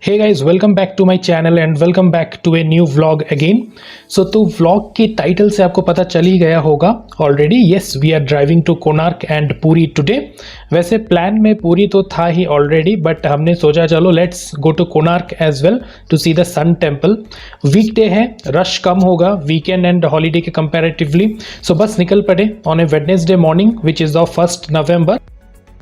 Hey guys, welcome back to my channel and welcome back to a new vlog again. तो vlog के title से आपको पता चल ही गया होगा already. Yes, we are driving to Konark and Puri today. वैसे प्लान में पूरी तो था ही ऑलरेडी, बट हमने सोचा चलो let's go to Konark as well to see the sun temple. Weekday है, रश कम होगा वीकेंड एंड हॉलीडे के कंपैरेटिवली. सो बस निकल पड़े on a Wednesday morning which is off 1st November.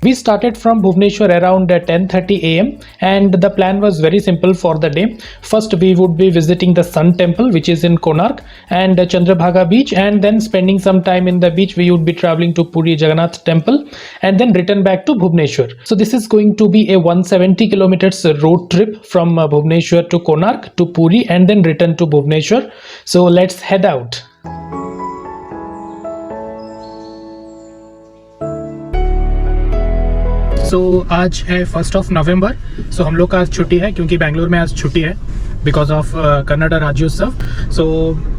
We started from Bhubaneswar around 10:30 a.m. and the plan was very simple for the day. First we would be visiting the Sun Temple which is in Konark and Chandrabhaga beach, and then spending some time in the beach we would be traveling to Puri Jagannath Temple and then return back to Bhubaneswar. So this is going to be a 170 kilometers road trip from Bhubaneswar to Konark to Puri and then return to Bhubaneswar. So let's head out. आज है 1st November. हम लोग का आज छुट्टी है क्योंकि बेंगलोर में आज छुट्टी है because of Karnataka Rajyotsava. So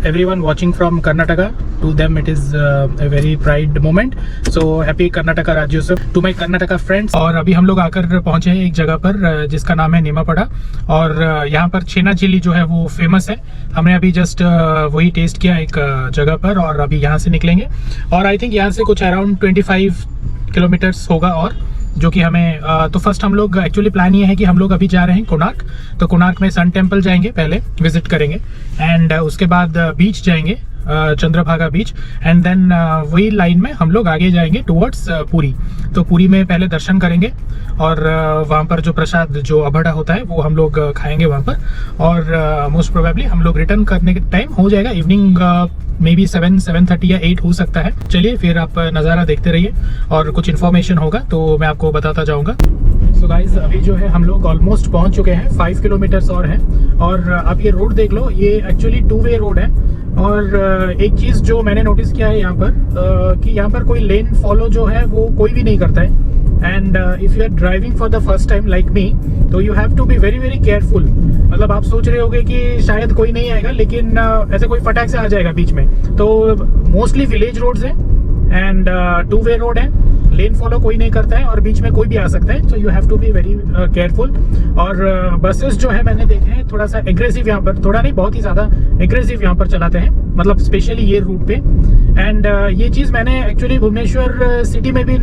everyone watching from Karnataka, to them it is a very pride moment. So happy Karnataka Rajyotsava to my Karnataka friends. और अभी हम लोग आकर पहुंचे हैं एक जगह पर जिसका नाम है निमापड़ा, और यहाँ पर छेना चिली जो है वो फेमस है. हमने अभी जस्ट वही टेस्ट किया एक जगह पर, और अभी यहाँ से निकलेंगे. और आई थिंक यहाँ से कुछ अराउंड 25 किलोमीटर्स होगा, और जो कि हमें तो फर्स्ट हम लोग एक्चुअली प्लान ये है कि हम लोग अभी जा रहे हैं कोणार्क. तो कोणार्क में सन टेम्पल जाएंगे, पहले विजिट करेंगे, एंड उसके बाद बीच जाएंगे, चंद्रभागा बीच, एंड देन वही लाइन में हम लोग आगे जाएंगे टुवर्ड्स पुरी. तो पुरी में पहले दर्शन करेंगे, और वहाँ पर जो प्रसाद जो अभड़ा होता है वो हम लोग खाएंगे वहाँ पर. और मोस्ट प्रोबेबली हम लोग रिटर्न करने के टाइम हो जाएगा इवनिंग, मे बी 7:30 या 8 हो सकता है. चलिए फिर आप नज़ारा देखते रहिए, और कुछ इन्फॉर्मेशन होगा तो मैं आपको बताता जाऊँगा. सो गाइज अभी जो है हम लोग ऑलमोस्ट पहुँच चुके हैं, 5 किलोमीटर्स और हैं. और आप ये रोड देख लो, ये एक्चुअली 2-वे रोड है. और एक चीज़ जो मैंने नोटिस किया है यहाँ पर कि यहाँ पर कोई लेन फॉलो जो है वो कोई भी नहीं करता है. And if you are driving for the first time like me, तो you have to be very very careful. मतलब आप सोच रहे होगे कि शायद कोई नहीं आएगा, लेकिन ऐसे कोई फटाक से आ जाएगा बीच में. तो मोस्टली विलेज रोड्स हैं एंड 2-वे रोड है, लेन फॉलो कोई नहीं करता है, और बीच में कोई भी आ सकता है. So you have to be very careful. और बसेस जो है मैंने देखे हैं थोड़ा सा एग्रेसिव यहाँ पर, थोड़ा नहीं बहुत ही ज़्यादा एग्रेसिव यहाँ पर चलाते हैं, मतलब स्पेशली ये रूट पे. एंड ये चीज़ मैंने एक्चुअली भुवनेश्वर सिटी में भी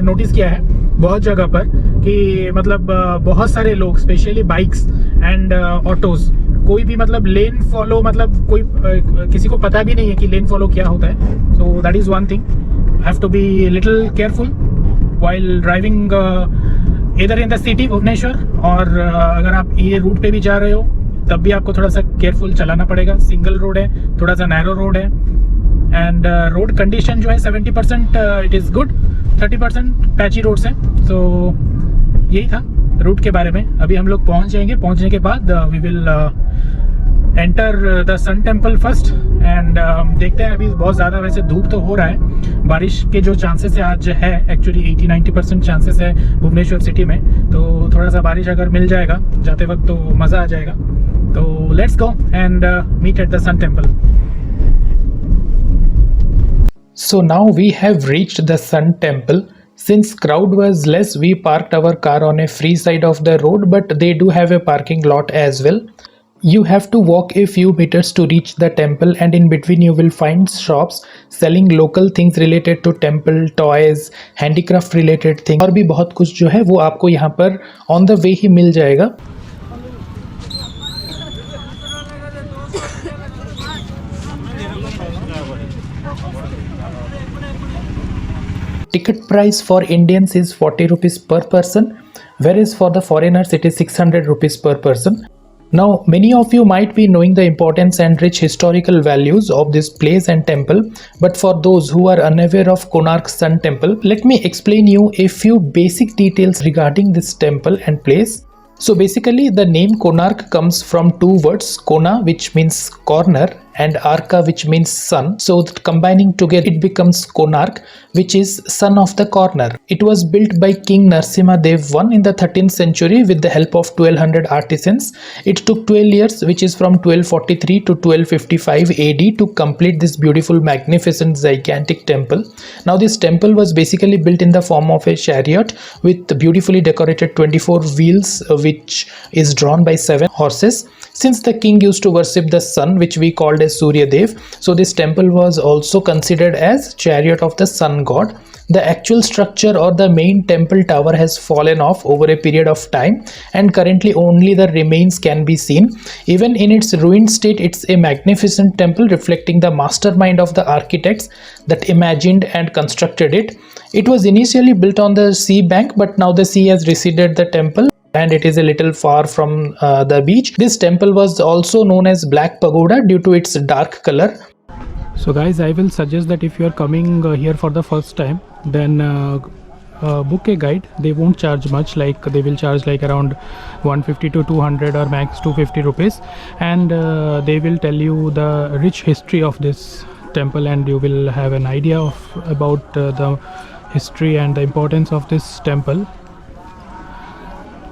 नोटिस किया है बहुत जगह पर, कि मतलब बहुत सारे लोग स्पेशली बाइक्स एंड ऑटोज़, कोई भी मतलब लेन फॉलो, मतलब कोई किसी को पता भी नहीं है कि लेन फॉलो क्या होता है. So that is one thing, have to be little careful while driving either in the city Bhubaneswar, और अगर आप ये रूट पे भी जा रहे हो तब भी आपको थोड़ा सा केयरफुल चलाना पड़ेगा. सिंगल रोड है, थोड़ा सा नैरो रोड है, एंड रोड कंडीशन जो है 70% it is good, 30% patchy roads हैं. सो यही था रूट के बारे में. अभी हम लोग पहुंच जाएंगे, पहुंचने के बाद we will enter the sun temple first, and देखते हैं. अभी बहुत ज़्यादा वैसे धूप तो हो रहा है, बारिश के जो चांसेस है आज है एक्चुअली 80-90% चांसेस है भुवनेश्वर सिटी में. तो थोड़ा सा बारिश अगर मिल जाएगा जाते वक्त तो मज़ा आ जाएगा. तो let's go and meet at the sun temple. So now we have reached the Sun Temple. Since crowd was less, we parked our car on a free side of the road, but they do have a parking lot as well. You have to walk a few meters to reach the temple, and in between you will find shops selling local things related to temple, toys, handicraft related things, और भी बहुत कुछ जो है वो आपको यहाँ पर on the way ही मिल जाएगा. Ticket price for Indians is 40 rupees per person, whereas for the foreigners it is 600 rupees per person. Now, many of you might be knowing the importance and rich historical values of this place and temple, but for those who are unaware of Konark Sun Temple, let me explain you a few basic details regarding this temple and place. So basically the name Konark comes from two words, Kona which means corner and Arka, which means sun. So combining together it becomes Konark, which is son of the corner. It was built by King Narasimha Dev I in the 13th century with the help of 1200 artisans. It took 12 years, which is from 1243 to 1255 AD, to complete this beautiful, magnificent, gigantic temple. Now this temple was basically built in the form of a chariot with beautifully decorated 24 wheels, which is drawn by 7 horses. Since the king used to worship the sun, which we called as Surya Dev, so this temple was also considered as chariot of the sun god. The actual structure or the main temple tower has fallen off over a period of time, and currently only the remains can be seen. Even in its ruined state, it's a magnificent temple reflecting the mastermind of the architects that imagined and constructed it. It was initially built on the sea bank, but now the sea has receded the temple and it is a little far from the beach. This temple was also known as Black Pagoda due to its dark color. So guys, I will suggest that if you are coming here for the first time, then book a guide. They won't charge much, like they will charge like around 150 to 200 or max 250 rupees, and they will tell you the rich history of this temple, and you will have an idea of about the history and the importance of this temple.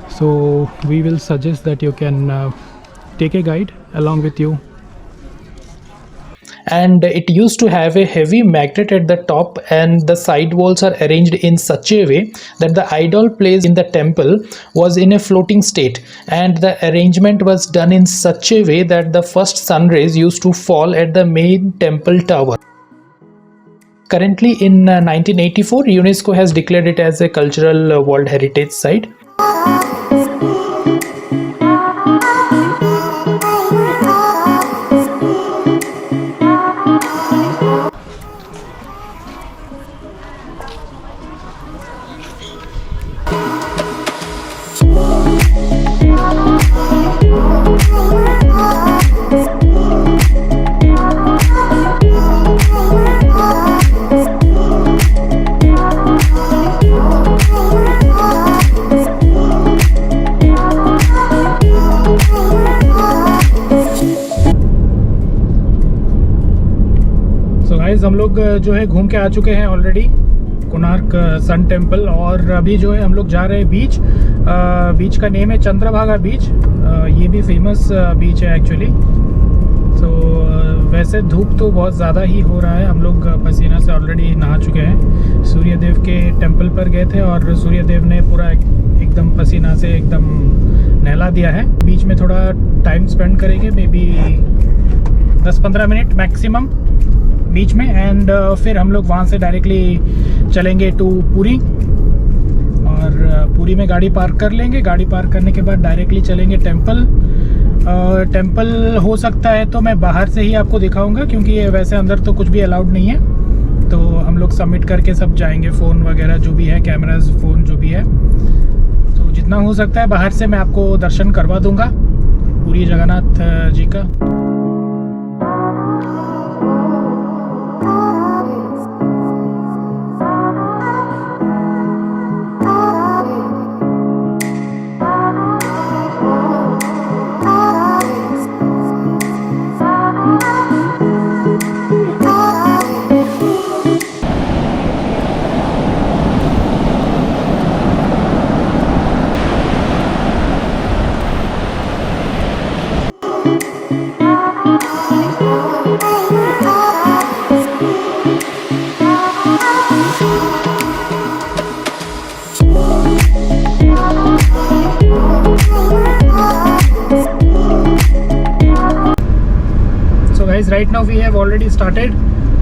So we will suggest that you can take a guide along with you. And it used to have a heavy magnet at the top, and the side walls are arranged in such a way that the idol placed in the temple was in a floating state, and the arrangement was done in such a way that the first sun rays used to fall at the main temple tower. Currently in 1984, UNESCO has declared it as a cultural World Heritage Site. हम लोग जो है घूम के आ चुके हैं already Konark sun temple, और अभी जो है हम लोग जा रहे हैं बीच। बीच का नेम है चंद्रभागा बीच। ये भी फेमस बीच है एक्चुअली। तो वैसे धूप तो बहुत ज़्यादा ही हो रहा है, हम लोग पसीना से ऑलरेडी नहा चुके हैं। सूर्यदेव के टेम्पल पर गए थे और सूर्यदेव ने पूरा एकदम पसीना से एकदम नहला दिया है। बीच में थोड़ा टाइम स्पेंड करेंगे, मे बी 10-15 मिनट मैक्सिमम बीच में, एंड फिर हम लोग वहाँ से डायरेक्टली चलेंगे टू पुरी, और पुरी में गाड़ी पार्क कर लेंगे। गाड़ी पार्क करने के बाद डायरेक्टली चलेंगे टेम्पल। टेम्पल हो सकता है तो मैं बाहर से ही आपको दिखाऊंगा, क्योंकि वैसे अंदर तो कुछ भी अलाउड नहीं है। तो हम लोग सबमिट करके सब जाएंगे, फ़ोन वगैरह जो भी है, कैमराज, फ़ोन जो भी है। तो जितना हो सकता है बाहर से मैं आपको दर्शन करवा दूंगा पुरी जगन्नाथ जी का। Right now we have already started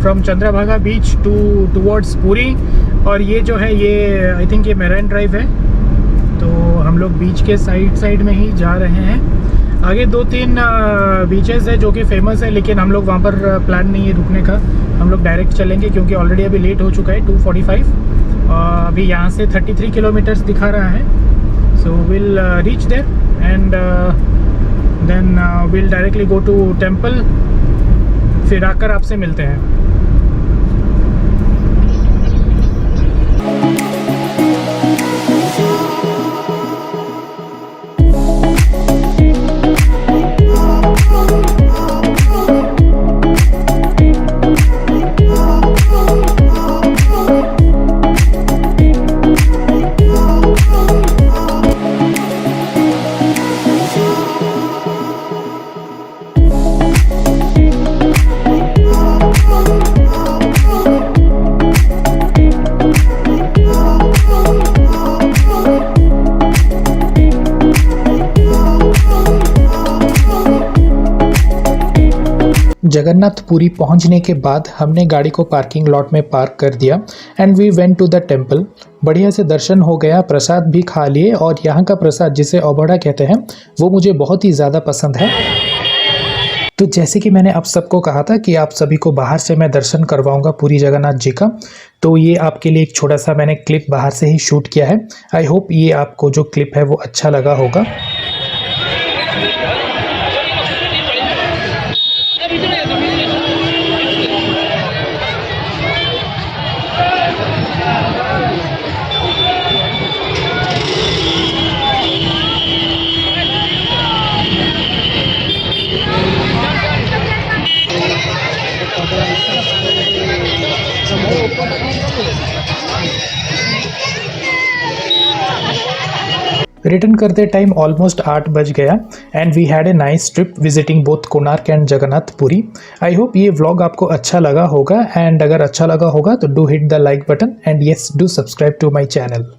from Chandrabhaga beach towards Puri, और ये जो है ये आई थिंक ये मेराइन ड्राइव है। तो हम लोग बीच के साइड में ही जा रहे हैं। आगे 2-3 बीचेस है जो कि फेमस है, लेकिन हम लोग वहाँ पर प्लान नहीं है रुकने का। हम लोग डायरेक्ट चलेंगे क्योंकि ऑलरेडी अभी लेट हो चुका है 2:45। अभी यहाँ से 33 किलोमीटर्स दिखा रहा है। So will reach there and then will directly go to temple. फिर आकर आपसे मिलते हैं। जगन्नाथपुरी पहुंचने के बाद हमने गाड़ी को पार्किंग लॉट में पार्क कर दिया and we went to the temple. बढ़िया से दर्शन हो गया, प्रसाद भी खा लिए और यहाँ का प्रसाद जिसे अबड़ा कहते हैं वो मुझे बहुत ही ज़्यादा पसंद है। तो जैसे कि मैंने आप सबको कहा था कि आप सभी को बाहर से मैं दर्शन करवाऊंगा पूरी जगन्नाथ जी का, तो ये आपके लिए एक छोटा सा मैंने क्लिप बाहर से ही शूट किया है। आई होप ये आपको जो क्लिप है वो अच्छा लगा होगा। रिटर्न करते टाइम ऑलमोस्ट 8 बज गया and we had a nice trip visiting both Konark and Jagannathpuri. I hope ये व्लॉग आपको अच्छा लगा होगा एंड अगर अच्छा लगा होगा तो do hit the like button and yes do subscribe to my channel.